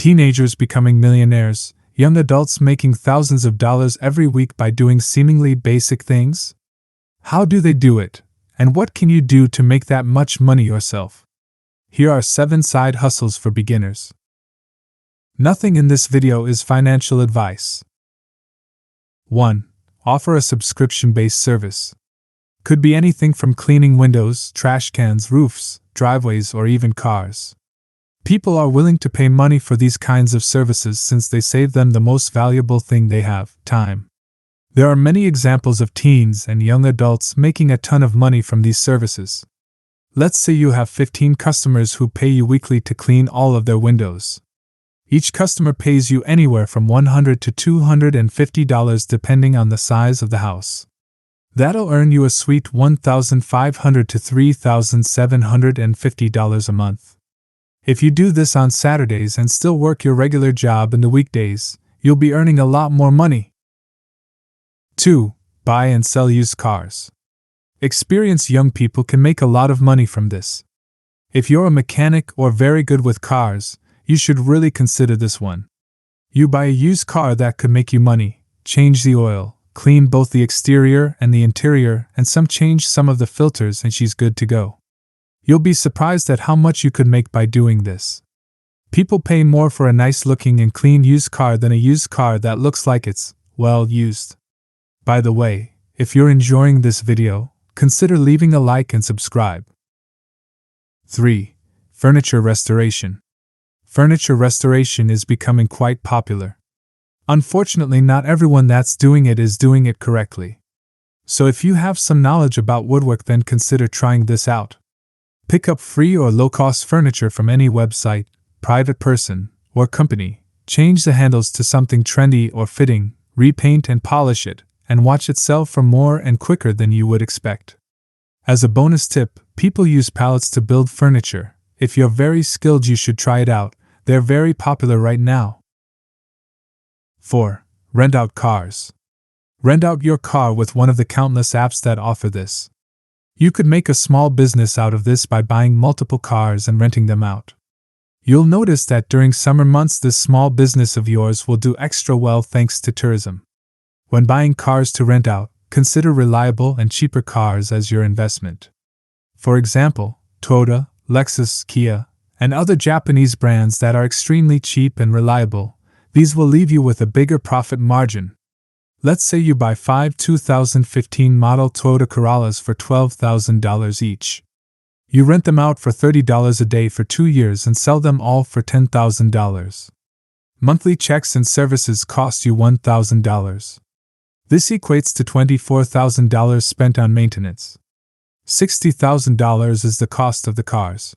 Teenagers becoming millionaires, young adults making thousands of dollars every week by doing seemingly basic things? How do they do it, and what can you do to make that much money yourself? Here are 7 side hustles for beginners. Nothing in this video is financial advice. 1. Offer a subscription-based service. Could be anything from cleaning windows, trash cans, roofs, driveways, or even cars. People are willing to pay money for these kinds of services since they save them the most valuable thing they have, time. There are many examples of teens and young adults making a ton of money from these services. Let's say you have 15 customers who pay you weekly to clean all of their windows. Each customer pays you anywhere from $100 to $250 depending on the size of the house. That'll earn you a sweet $1,500 to $3,750 a month. If you do this on Saturdays and still work your regular job in the weekdays, you'll be earning a lot more money. 2. Buy and sell used cars. Experienced young people can make a lot of money from this. If you're a mechanic or very good with cars, you should really consider this one. You buy a used car that could make you money, change the oil, clean both the exterior and the interior, and change some of the filters, and she's good to go. You'll be surprised at how much you could make by doing this. People pay more for a nice-looking and clean used car than a used car that looks like it's, well, used. By the way, if you're enjoying this video, consider leaving a like and subscribe. 3. Furniture restoration. Furniture restoration is becoming quite popular. Unfortunately, not everyone that's doing it is doing it correctly. So if you have some knowledge about woodwork, then consider trying this out. Pick up free or low-cost furniture from any website, private person, or company, change the handles to something trendy or fitting, repaint and polish it, and watch it sell for more and quicker than you would expect. As a bonus tip, people use pallets to build furniture. If you're very skilled, you should try it out. They're very popular right now. 4. Rent out cars. Rent out your car with one of the countless apps that offer this. You could make a small business out of this by buying multiple cars and renting them out. You'll notice that during summer months this small business of yours will do extra well thanks to tourism. When buying cars to rent out, consider reliable and cheaper cars as your investment. For example, Toyota, Lexus, Kia, and other Japanese brands that are extremely cheap and reliable. These will leave you with a bigger profit margin. Let's say you buy 5 2015 model Toyota Corollas for $12,000 each. You rent them out for $30 a day for 2 years and sell them all for $10,000. Monthly checks and services cost you $1,000. This equates to $24,000 spent on maintenance. $60,000 is the cost of the cars.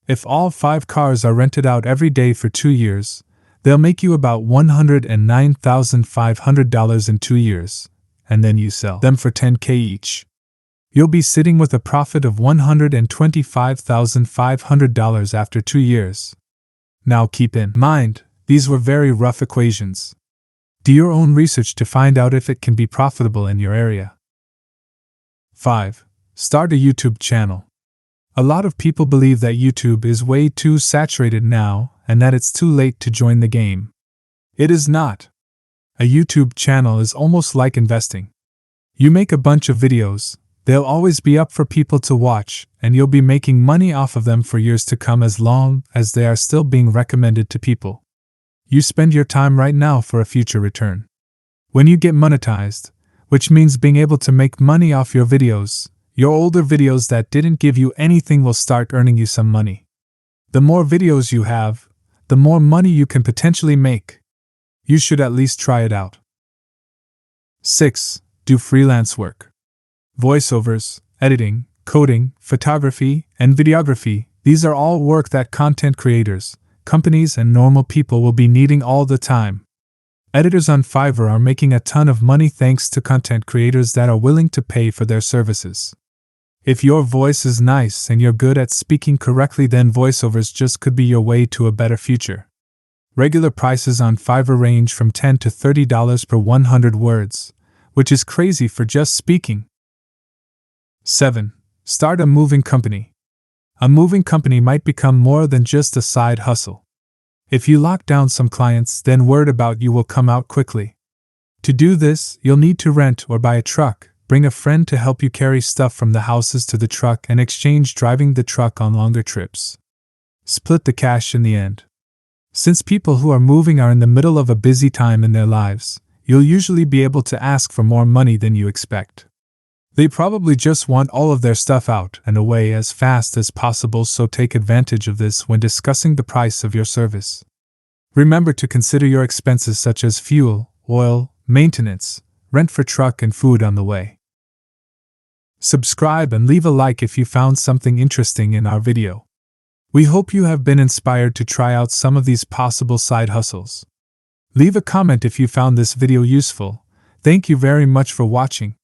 If all 5 cars are rented out every day for 2 years, they'll make you about $109,500 in 2 years, and then you sell them for $10,000 each. You'll be sitting with a profit of $125,500 after 2 years. Now keep in mind, these were very rough equations. Do your own research to find out if it can be profitable in your area. 5. Start a YouTube channel. A lot of people believe that YouTube is way too saturated now and that it's too late to join the game. It is not. A YouTube channel is almost like investing. You make a bunch of videos, they'll always be up for people to watch, and you'll be making money off of them for years to come as long as they are still being recommended to people. You spend your time right now for a future return. When you get monetized, which means being able to make money off your videos, your older videos that didn't give you anything will start earning you some money. The more videos you have, the more money you can potentially make. You should at least try it out. 6. Do freelance work. Voiceovers, editing, coding, photography, and videography, these are all work that content creators, companies, and normal people will be needing all the time. Editors on Fiverr are making a ton of money thanks to content creators that are willing to pay for their services. If your voice is nice and you're good at speaking correctly, then voiceovers just could be your way to a better future. Regular prices on Fiverr range from $10 to $30 per 100 words, which is crazy for just speaking. 7. Start a moving company. A moving company might become more than just a side hustle. If you lock down some clients, then word about you will come out quickly. To do this, you'll need to rent or buy a truck, bring a friend to help you carry stuff from the houses to the truck, and exchange driving the truck on longer trips. Split the cash in the end. Since people who are moving are in the middle of a busy time in their lives, you'll usually be able to ask for more money than you expect. They probably just want all of their stuff out and away as fast as possible, so take advantage of this when discussing the price of your service. Remember to consider your expenses such as fuel, oil, maintenance, rent for truck, and food on the way. Subscribe and leave a like if you found something interesting in our video. We hope you have been inspired to try out some of these possible side hustles. Leave a comment if you found this video useful. Thank you very much for watching.